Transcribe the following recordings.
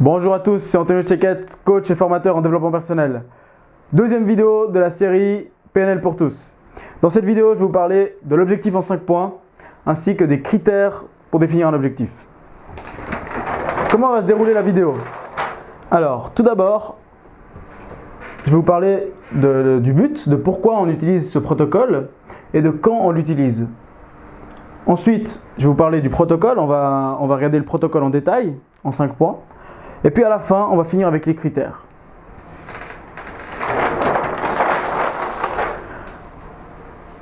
Bonjour à tous, c'est Antonio Chequette, coach et formateur en développement personnel. Deuxième vidéo de la série PNL pour tous. Dans cette vidéo, je vais vous parler de l'objectif en 5 points ainsi que des critères pour définir un objectif. Comment va se dérouler la vidéo? Alors, tout d'abord, je vais vous parler du but, de pourquoi on utilise ce protocole et de quand on l'utilise. Ensuite, je vais vous parler du protocole, on va regarder le protocole en détail, en 5 points. Et puis à la fin, on va finir avec les critères.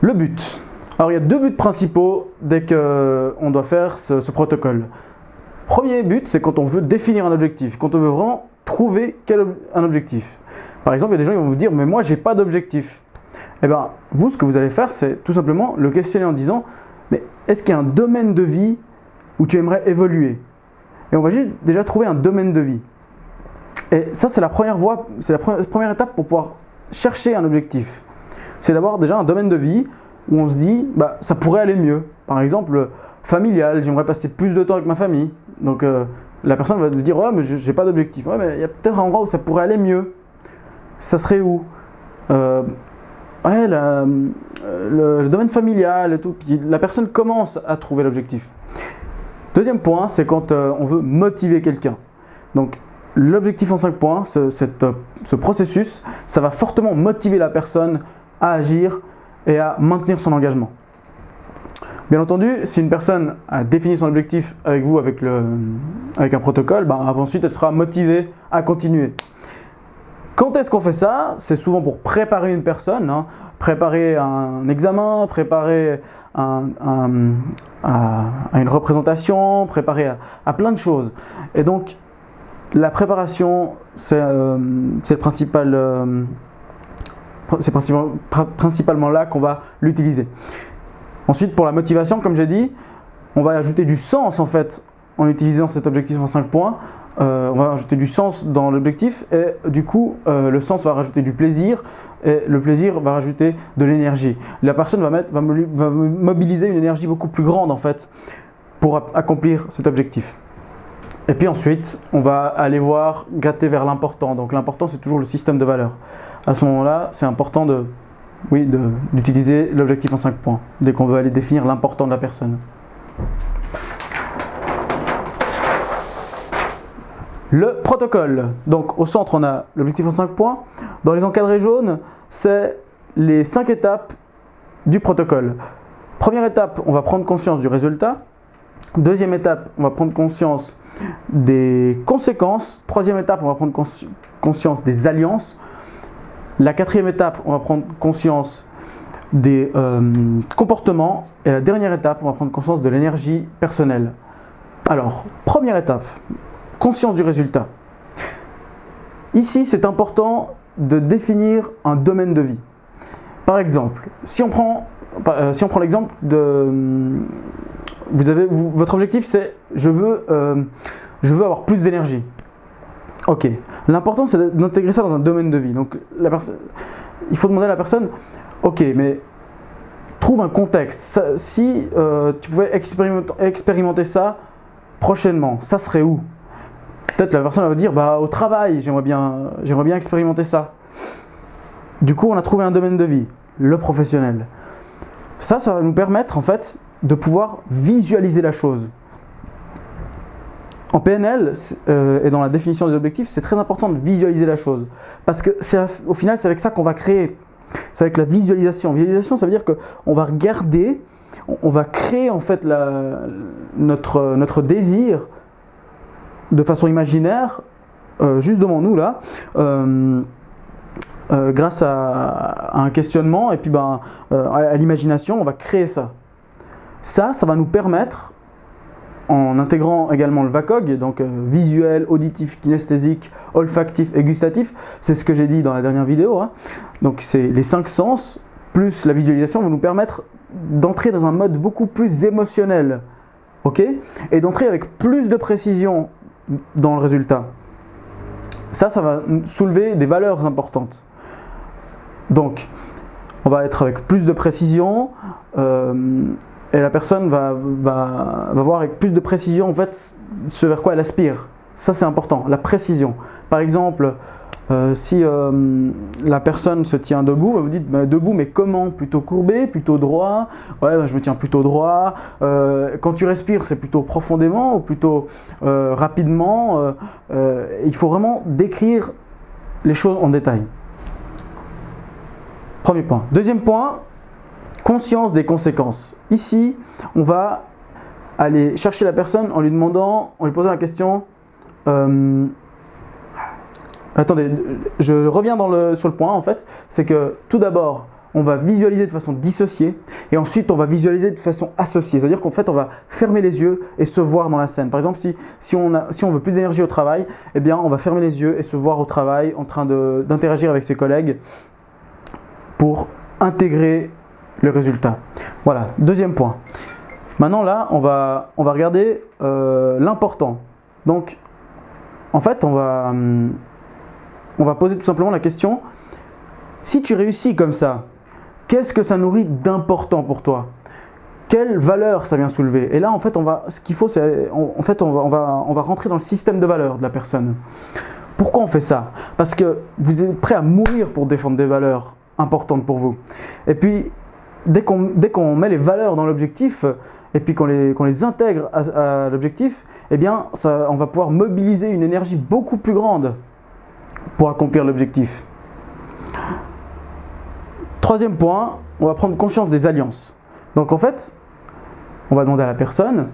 Le but. Alors il y a deux buts principaux dès qu'on doit faire ce protocole. Premier but, c'est quand on veut définir un objectif, quand on veut vraiment trouver un objectif. Par exemple, il y a des gens qui vont vous dire « mais moi, j'ai pas d'objectif ». Eh bien, vous, ce que vous allez faire, c'est tout simplement le questionner en disant « mais est-ce qu'il y a un domaine de vie où tu aimerais évoluer ?» Et on va juste déjà trouver un domaine de vie. Et ça, c'est la première voie, c'est la première étape pour pouvoir chercher un objectif. C'est d'avoir déjà un domaine de vie où on se dit, bah, ça pourrait aller mieux. Par exemple, familial, j'aimerais passer plus de temps avec ma famille. Donc la personne va se dire, ouais, mais j'ai pas d'objectif. Ouais, mais il y a peut-être un endroit où ça pourrait aller mieux. Ça serait où? Ouais, le domaine familial et tout. Puis la personne commence à trouver l'objectif. Deuxième point, c'est quand on veut motiver quelqu'un. Donc, l'objectif en 5 points, ce processus, ça va fortement motiver la personne à agir et à maintenir son engagement. Bien entendu, si une personne a défini son objectif avec vous, avec un protocole, ben, ensuite elle sera motivée à continuer. Quand est-ce qu'on fait ça? C'est souvent pour préparer une personne, hein, préparer un examen, préparer à une représentation, préparer à plein de choses. Et donc, la préparation, c'est principalement là qu'on va l'utiliser. Ensuite, pour la motivation, comme j'ai dit, on va ajouter du sens en fait en utilisant cet objectif en 5 points. On va ajouter du sens dans l'objectif et du coup, le sens va rajouter du plaisir et le plaisir va rajouter de l'énergie. La personne va mobiliser une énergie beaucoup plus grande en fait pour accomplir cet objectif. Et puis ensuite, on va aller gratter vers l'important. Donc l'important, c'est toujours le système de valeurs. À ce moment-là, c'est important d'utiliser l'objectif en 5 points, dès qu'on veut aller définir l'important de la personne. Le protocole. Donc au centre, on a l'objectif en 5 points. Dans les encadrés jaunes, c'est les 5 étapes du protocole. Première étape, on va prendre conscience du résultat. Deuxième étape, on va prendre conscience des conséquences. Troisième étape, on va prendre conscience des alliances. La quatrième étape, on va prendre conscience des comportements. Et la dernière étape, on va prendre conscience de l'énergie personnelle. Alors, première étape, conscience du résultat. Ici, c'est important de définir un domaine de vie. Par exemple, si on prend l'exemple de... votre objectif, c'est je veux avoir plus d'énergie. Ok. L'important, c'est d'intégrer ça dans un domaine de vie. Donc, il faut demander à la personne, ok, mais trouve un contexte. Si tu pouvais expérimenter ça prochainement, ça serait où? Peut-être la personne va dire, bah, au travail, j'aimerais bien expérimenter ça. Du coup, on a trouvé un domaine de vie, le professionnel. Ça va nous permettre en fait de pouvoir visualiser la chose. En PNL et dans la définition des objectifs, c'est très important de visualiser la chose. Parce que au final, c'est avec ça qu'on va créer. C'est avec la visualisation. Visualisation, ça veut dire qu'on va regarder, on va créer en fait notre désir de façon imaginaire, juste devant nous là, grâce à un questionnement et puis à l'imagination, on va créer ça. Ça va nous permettre, en intégrant également le VACOG, donc visuel, auditif, kinesthésique, olfactif et gustatif, c'est ce que j'ai dit dans la dernière vidéo, hein. Donc c'est les 5 sens, plus la visualisation vont nous permettre d'entrer dans un mode beaucoup plus émotionnel, ok, et d'entrer avec plus de précision dans le résultat. Ça va soulever des valeurs importantes. Donc, on va être avec plus de précision et la personne va voir avec plus de précision en fait ce vers quoi elle aspire. Ça, c'est important, la précision. Par exemple, si la personne se tient debout, vous dites debout, mais comment? Plutôt courbé, plutôt droit? Ouais, je me tiens plutôt droit. Quand tu respires, c'est plutôt profondément ou plutôt rapidement? Il faut vraiment décrire les choses en détail. Premier point. Deuxième point, conscience des conséquences. Ici, on va aller chercher la personne en lui demandant, en lui posant la question. Attendez, je reviens sur le point en fait, c'est que tout d'abord, on va visualiser de façon dissociée et ensuite on va visualiser de façon associée. C'est-à-dire qu'en fait, on va fermer les yeux et se voir dans la scène. Par exemple, si on veut plus d'énergie au travail, eh bien, on va fermer les yeux et se voir au travail en train d'interagir avec ses collègues pour intégrer le résultat. Voilà, deuxième point. Maintenant là, on va regarder l'important. Donc, en fait, on va poser tout simplement la question, si tu réussis comme ça, qu'est-ce que ça nourrit d'important pour toi? Quelle valeur ça vient soulever? Et là, en fait, ce qu'il faut, c'est, en fait, on va rentrer dans le système de valeurs de la personne. Pourquoi on fait ça? Parce que vous êtes prêt à mourir pour défendre des valeurs importantes pour vous. Et puis, dès qu'on met les valeurs dans l'objectif, et puis qu'on les intègre à l'objectif, eh bien, on va pouvoir mobiliser une énergie beaucoup plus grande pour accomplir l'objectif. Troisième point, on va prendre conscience des alliances. Donc en fait, on va demander à la personne,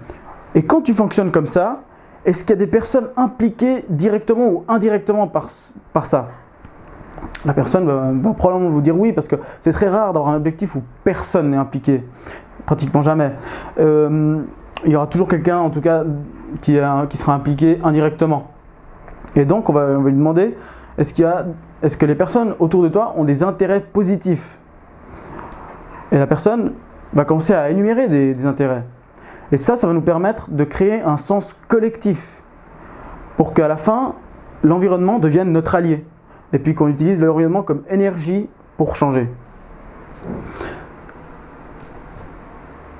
et quand tu fonctionnes comme ça, est-ce qu'il y a des personnes impliquées directement ou indirectement par ça? La personne va probablement vous dire oui, parce que c'est très rare d'avoir un objectif où personne n'est impliqué. Pratiquement jamais. Il y aura toujours quelqu'un, en tout cas, qui sera impliqué indirectement. Et donc, on va lui demander, est-ce que les personnes autour de toi ont des intérêts positifs? Et la personne va commencer à énumérer des intérêts. Et ça va nous permettre de créer un sens collectif pour qu'à la fin, l'environnement devienne notre allié. Et puis qu'on utilise l'environnement comme énergie pour changer.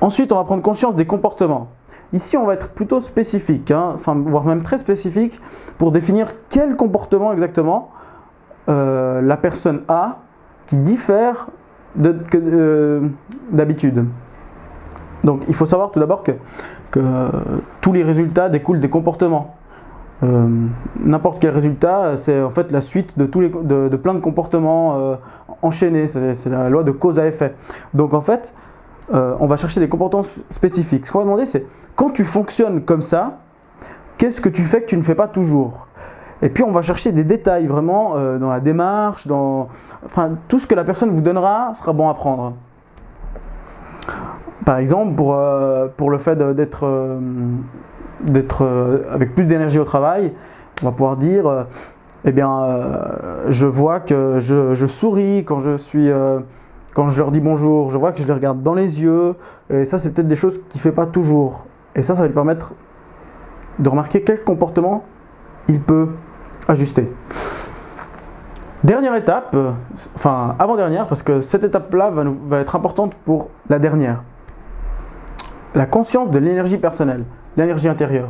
Ensuite, on va prendre conscience des comportements. Ici, on va être plutôt spécifique, voire même très spécifique, pour définir quel comportement exactement la personne a qui diffère d'habitude. Donc, il faut savoir tout d'abord que tous les résultats découlent des comportements. N'importe quel résultat, c'est en fait la suite de plein de comportements enchaînés. C'est la loi de cause à effet. Donc, en fait, on va chercher des comportements spécifiques. Ce qu'on va demander, c'est quand tu fonctionnes comme ça, qu'est-ce que tu fais que tu ne fais pas toujours? Et puis on va chercher des détails vraiment dans la démarche, tout ce que la personne vous donnera sera bon à prendre. Par exemple, pour le fait d'être avec plus d'énergie au travail, on va pouvoir dire je vois que je souris quand quand je leur dis bonjour, je vois que je les regarde dans les yeux, et ça c'est peut-être des choses qu'il ne fait pas toujours. Et ça va lui permettre de remarquer quel comportement il peut ajuster. Dernière étape, avant-dernière, parce que cette étape-là va être importante pour la dernière. La conscience de l'énergie personnelle, l'énergie intérieure.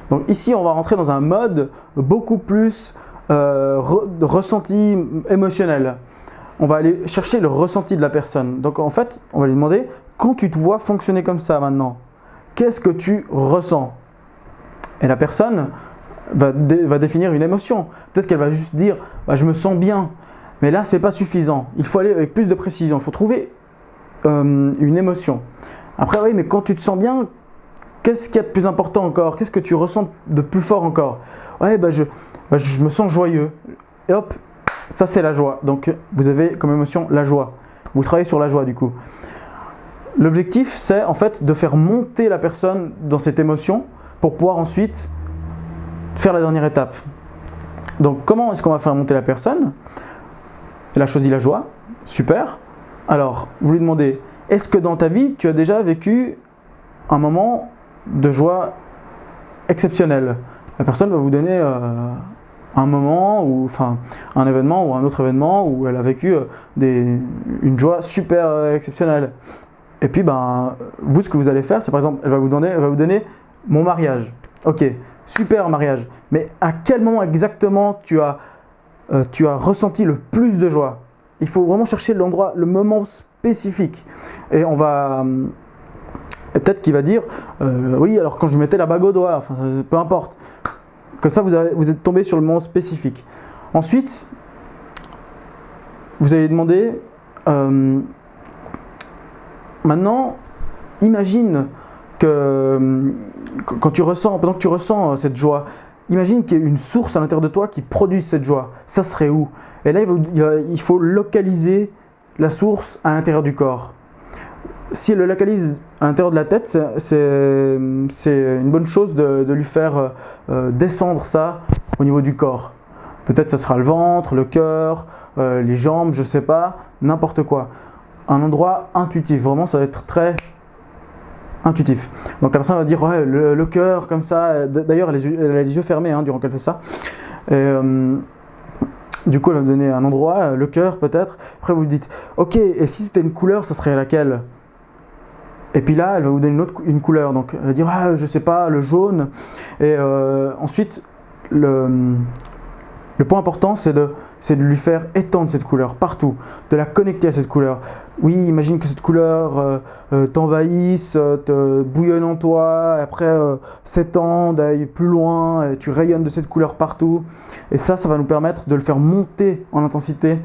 Donc ici, on va rentrer dans un mode beaucoup plus ressenti émotionnel. On va aller chercher le ressenti de la personne. Donc en fait, on va lui demander, quand tu te vois fonctionner comme ça maintenant, qu'est-ce que tu ressens? Et la personne va définir une émotion. Peut-être qu'elle va juste dire, je me sens bien. Mais là, ce n'est pas suffisant. Il faut aller avec plus de précision. Il faut trouver une émotion. Après, oui, mais quand tu te sens bien, qu'est-ce qu'il y a de plus important encore? Qu'est-ce que tu ressens de plus fort encore? Ouais, je me sens joyeux. Et hop, ça c'est la joie. Donc vous avez comme émotion la joie. Vous travaillez sur la joie du coup. L'objectif c'est en fait de faire monter la personne dans cette émotion pour pouvoir ensuite faire la dernière étape. Donc comment est-ce qu'on va faire monter la personne? Elle a choisi la joie. Super. Alors vous lui demandez, est-ce que dans ta vie tu as déjà vécu un moment de joie exceptionnel? La personne va vous donner un moment, un événement ou un autre événement où elle a vécu une joie super exceptionnelle. Et puis, vous, ce que vous allez faire, c'est par exemple, elle va vous donner mon mariage. Ok, super mariage. Mais à quel moment exactement tu as ressenti le plus de joie? Il faut vraiment chercher l'endroit, le moment spécifique. Et peut-être qu'il va dire, oui, alors quand je mettais la bague au doigt, enfin, peu importe. Comme ça, vous êtes tombé sur le moment spécifique. Ensuite, vous allez demander, maintenant, imagine que pendant que tu ressens cette joie, imagine qu'il y a une source à l'intérieur de toi qui produit cette joie. Ça serait où? Et là, il faut localiser la source à l'intérieur du corps. Si elle le localise à l'intérieur de la tête, c'est une bonne chose de lui faire descendre ça au niveau du corps. Peut-être ça sera le ventre, le cœur, les jambes, je ne sais pas, n'importe quoi. Un endroit intuitif, vraiment ça va être très intuitif. Donc la personne va dire ouais, le cœur comme ça, d'ailleurs elle a les yeux fermés durant qu'elle fait ça. Et, du coup elle va vous donner un endroit, le cœur peut-être. Après vous lui dites ok, et si c'était une couleur, ça serait laquelle? Et puis là elle va vous donner une couleur, donc elle va dire ah, je sais pas, le jaune. Et ensuite le point important, c'est de lui faire étendre cette couleur partout, de la connecter à cette couleur. Oui, imagine que cette couleur t'envahisse, te bouillonne en toi, et après s'étende, aille plus loin, et tu rayonnes de cette couleur partout. Et ça va nous permettre de le faire monter en intensité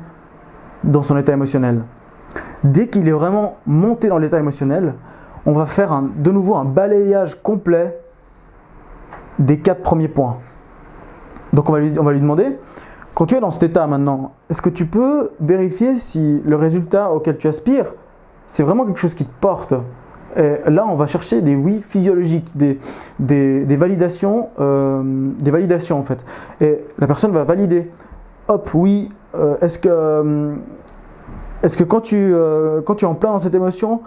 dans son état émotionnel. Dès qu'il est vraiment monté dans l'état émotionnel, on va faire de nouveau un balayage complet des 4 premiers points. Donc on va lui demander, quand tu es dans cet état maintenant, est-ce que tu peux vérifier si le résultat auquel tu aspires, c'est vraiment quelque chose qui te porte? Et là, on va chercher des oui physiologiques, des validations en fait. Et la personne va valider. Hop, oui, est-ce que quand tu es en plein dans cette émotion,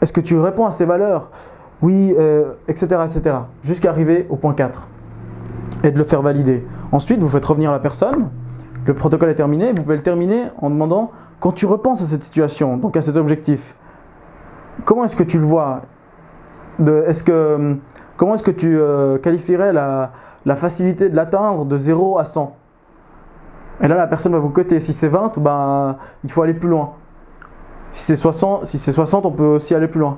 est-ce que tu réponds à ces valeurs? Oui, etc., etc. Jusqu'à arriver au point 4. Et de le faire valider. Ensuite, vous faites revenir la personne, le protocole est terminé, vous pouvez le terminer en demandant, quand tu repenses à cette situation, donc à cet objectif, comment est-ce que tu le vois? Comment est-ce que tu qualifierais la facilité de l'atteindre de 0 à 100? Et là, la personne va vous coter. Si c'est 20, il faut aller plus loin. Si c'est 60, on peut aussi aller plus loin.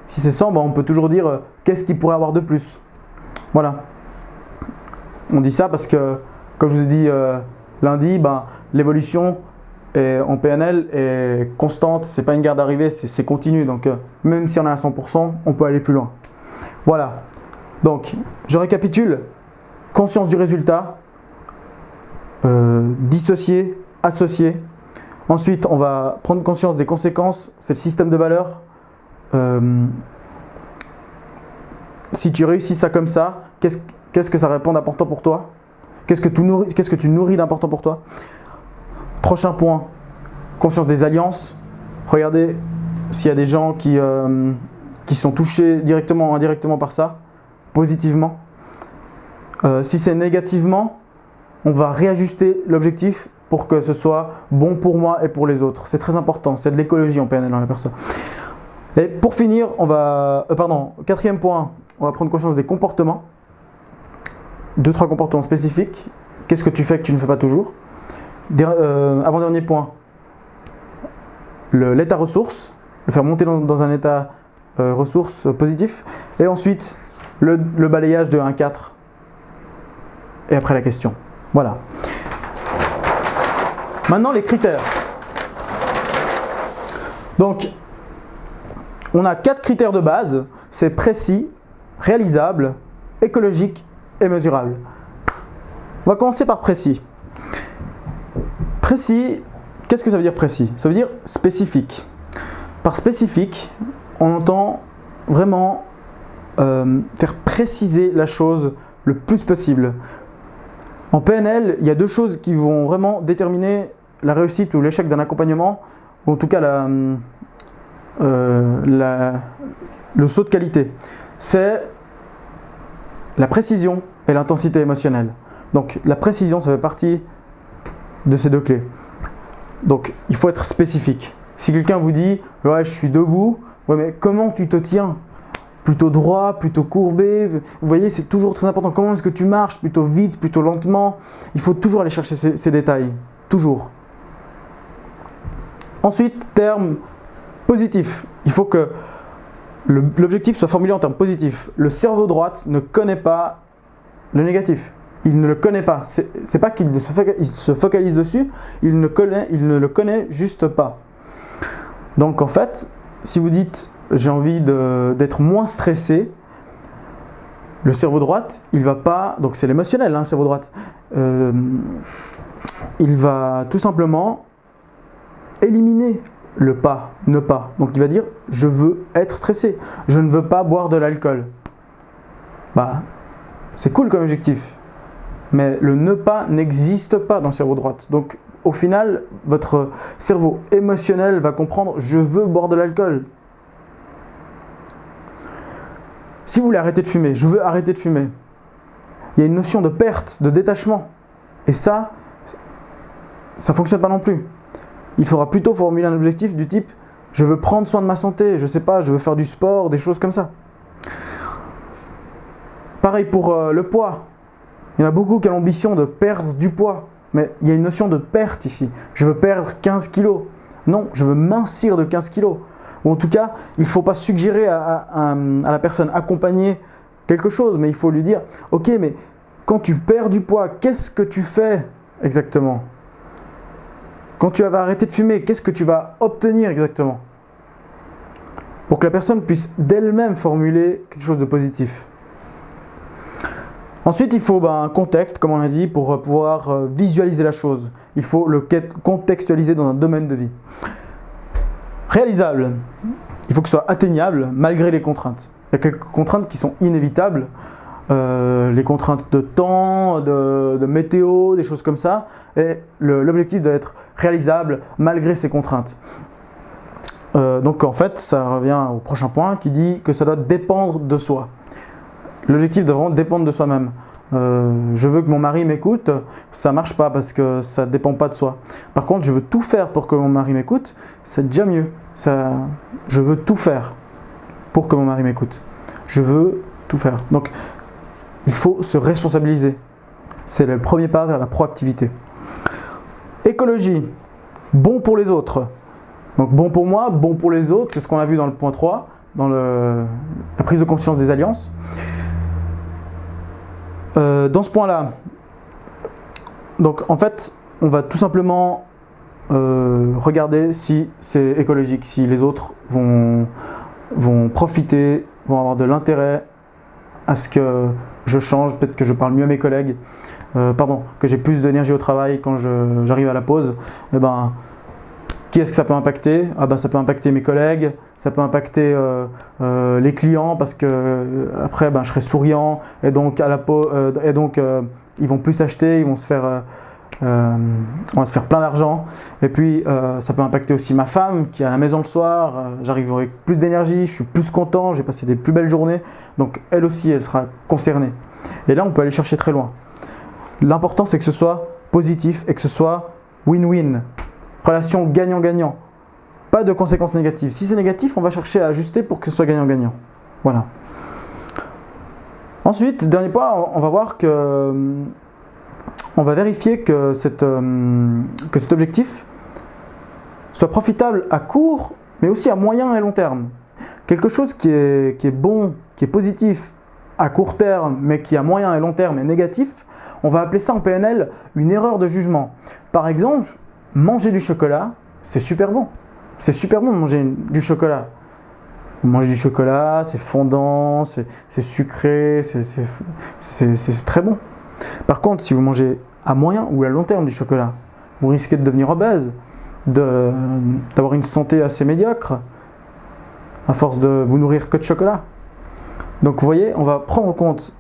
Si c'est 100, on peut toujours dire qu'est-ce qu'il pourrait avoir de plus. Voilà. On dit ça parce que, comme je vous ai dit lundi, l'évolution en PNL est constante, c'est pas une garde d'arrivée, c'est continu. Donc même si on est à 100%, on peut aller plus loin. Voilà. Donc, je récapitule. Conscience du résultat, dissocier, associer. Ensuite, on va prendre conscience des conséquences, c'est le système de valeurs. Si tu réussis ça comme ça, qu'est-ce que ça répond d'important pour toi? Qu'est-ce que tu nourris d'important pour toi? Prochain point, conscience des alliances. Regardez s'il y a des gens qui sont touchés directement ou indirectement par ça, positivement. Si c'est négativement, on va réajuster l'objectif pour que ce soit bon pour moi et pour les autres. C'est très important, c'est de l'écologie en PNL, on appelle ça. Et pour finir, quatrième point, on va prendre conscience des comportements. 2-3 comportements spécifiques. Qu'est-ce que tu fais que tu ne fais pas toujours? Avant-dernier point, l'état ressource, le faire monter dans un état ressource positif. Et ensuite, le balayage de 1-4. Et après la question. Voilà. Maintenant, les critères. Donc, on a 4 critères de base. C'est précis, réalisable, écologique et mesurable. On va commencer par précis. Précis, qu'est-ce que ça veut dire précis? Ça veut dire spécifique. Par spécifique, on entend vraiment faire préciser la chose le plus possible. En PNL, il y a 2 choses qui vont vraiment déterminer la réussite ou l'échec d'un accompagnement, ou en tout cas le saut de qualité. C'est la précision et l'intensité émotionnelle. Donc la précision, ça fait partie de ces 2 clés. Donc il faut être spécifique. Si quelqu'un vous dit « ouais, je suis debout », ouais, mais comment tu te tiens? plutôt droit, plutôt courbé. Vous voyez, c'est toujours très important. Comment est-ce que tu marches? Plutôt vite, plutôt lentement? Il faut toujours aller chercher ces détails. Toujours. Ensuite, terme positif. Il faut que l'objectif soit formulé en termes positifs. Le cerveau droit ne connaît pas le négatif. Il ne le connaît pas. C'est pas qu'il se focalise dessus, il ne le connaît juste pas. Donc en fait, si vous dites j'ai envie d'être moins stressé, le cerveau droit, il va pas, donc c'est l'émotionnel, le cerveau droit, il va tout simplement éliminer le pas, ne pas. Donc il va dire je veux être stressé, je ne veux pas boire de l'alcool. Bah, c'est cool comme objectif, mais le ne pas n'existe pas dans le cerveau droit. Donc au final, votre cerveau émotionnel va comprendre je veux boire de l'alcool. Si vous voulez arrêter de fumer, je veux arrêter de fumer, il y a une notion de perte, de détachement. Et ça ne fonctionne pas non plus. Il faudra plutôt formuler un objectif du type je veux prendre soin de ma santé, je sais pas, je veux faire du sport, des choses comme ça. Pareil pour le poids. Il y en a beaucoup qui ont l'ambition de perdre du poids, mais il y a une notion de perte ici. Je veux perdre 15 kilos. Non, je veux mincir de 15 kilos. Ou en tout cas, il ne faut pas suggérer à la personne accompagnée quelque chose, mais il faut lui dire ok, mais quand tu perds du poids, qu'est-ce que tu fais exactement? Quand tu vas arrêter de fumer, qu'est-ce que tu vas obtenir exactement? Pour que la personne puisse d'elle-même formuler quelque chose de positif. Ensuite, il faut un contexte, comme on a dit, pour pouvoir visualiser la chose. Il faut le contextualiser dans un domaine de vie. Réalisable. Il faut que ce soit atteignable malgré les contraintes. Il y a quelques contraintes qui sont inévitables. Les contraintes de temps, de météo, des choses comme ça. Et l'objectif doit être réalisable malgré ces contraintes. Donc en fait, ça revient au prochain point qui dit que ça doit dépendre de soi. L'objectif doit vraiment dépendre de soi-même. Je veux que mon mari m'écoute, ça ne marche pas parce que ça ne dépend pas de soi. Par contre, je veux tout faire pour que mon mari m'écoute, c'est déjà mieux. Je veux tout faire pour que mon mari m'écoute. Je veux tout faire. Donc, il faut se responsabiliser. C'est le premier pas vers la proactivité. Écologie, bon pour les autres. Donc bon pour moi, bon pour les autres, c'est ce qu'on a vu dans le point 3, dans la prise de conscience des alliances. Dans ce point-là, donc en fait, on va tout simplement regarder si c'est écologique, si les autres vont profiter, vont avoir de l'intérêt à ce que je change, peut-être que je parle mieux à mes collègues, que j'ai plus d'énergie au travail quand j'arrive à la pause. Qui est-ce que ça peut impacter? Ça peut impacter mes collègues, ça peut impacter les clients parce que après je serai souriant et donc ils vont plus acheter, ils vont se faire, on va se faire plein d'argent. Et puis ça peut impacter aussi ma femme qui est à la maison le soir, j'arrive avec plus d'énergie, je suis plus content, j'ai passé des plus belles journées, donc elle aussi elle sera concernée. Et là on peut aller chercher très loin. L'important c'est que ce soit positif et que ce soit win-win. Relation gagnant-gagnant. Pas de conséquences négatives. Si c'est négatif, on va chercher à ajuster pour que ce soit gagnant-gagnant. Voilà. Ensuite, dernier point, on va voir que on va vérifier que cet objectif soit profitable à court, mais aussi à moyen et long terme. Quelque chose qui est bon, qui est positif à court terme, mais qui à moyen et long terme est négatif, on va appeler ça en PNL une erreur de jugement. Par exemple, manger du chocolat, c'est super bon. C'est super bon de manger du chocolat. Vous mangez du chocolat, c'est fondant, c'est sucré, c'est très bon. Par contre, si vous mangez à moyen ou à long terme du chocolat, vous risquez de devenir obèse, d'avoir une santé assez médiocre, à force de vous nourrir que de chocolat. Donc vous voyez, on va prendre en compte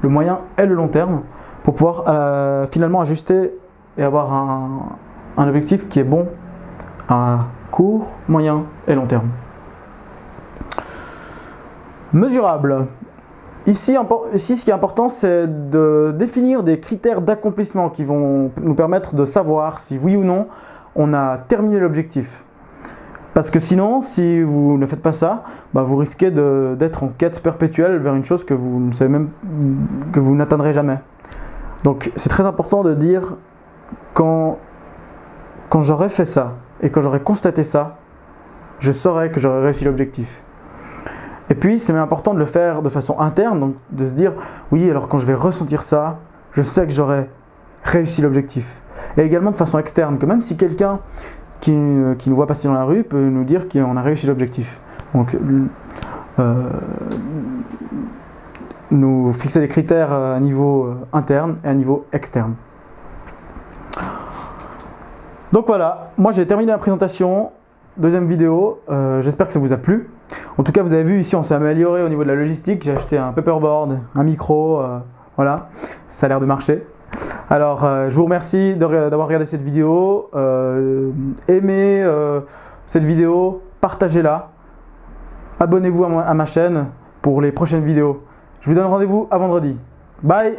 le moyen et le long terme pour pouvoir finalement ajuster et avoir un objectif qui est bon à court, moyen et long terme. Mesurable. Ici, ce qui est important, c'est de définir des critères d'accomplissement qui vont nous permettre de savoir si oui ou non on a terminé l'objectif. Parce que sinon, si vous ne faites pas ça, vous risquez d'être en quête perpétuelle vers une chose que vous ne savez même que vous n'atteindrez jamais. Donc c'est très important de dire quand j'aurai fait ça et quand j'aurai constaté ça, je saurai que j'aurai réussi l'objectif. Et puis c'est même important de le faire de façon interne, donc de se dire oui, alors quand je vais ressentir ça, je sais que j'aurai réussi l'objectif. Et également de façon externe, que même si quelqu'un qui nous voit passer dans la rue peut nous dire qu'on a réussi l'objectif. Donc, nous fixer des critères à niveau interne et à niveau externe. Donc voilà, moi j'ai terminé la présentation, deuxième vidéo, j'espère que ça vous a plu. En tout cas, vous avez vu ici, on s'est amélioré au niveau de la logistique, j'ai acheté un paperboard, un micro, voilà, ça a l'air de marcher. Alors, je vous remercie d'avoir regardé cette vidéo. Aimez cette vidéo, partagez-la. Abonnez-vous à ma chaîne pour les prochaines vidéos. Je vous donne rendez-vous à vendredi. Bye!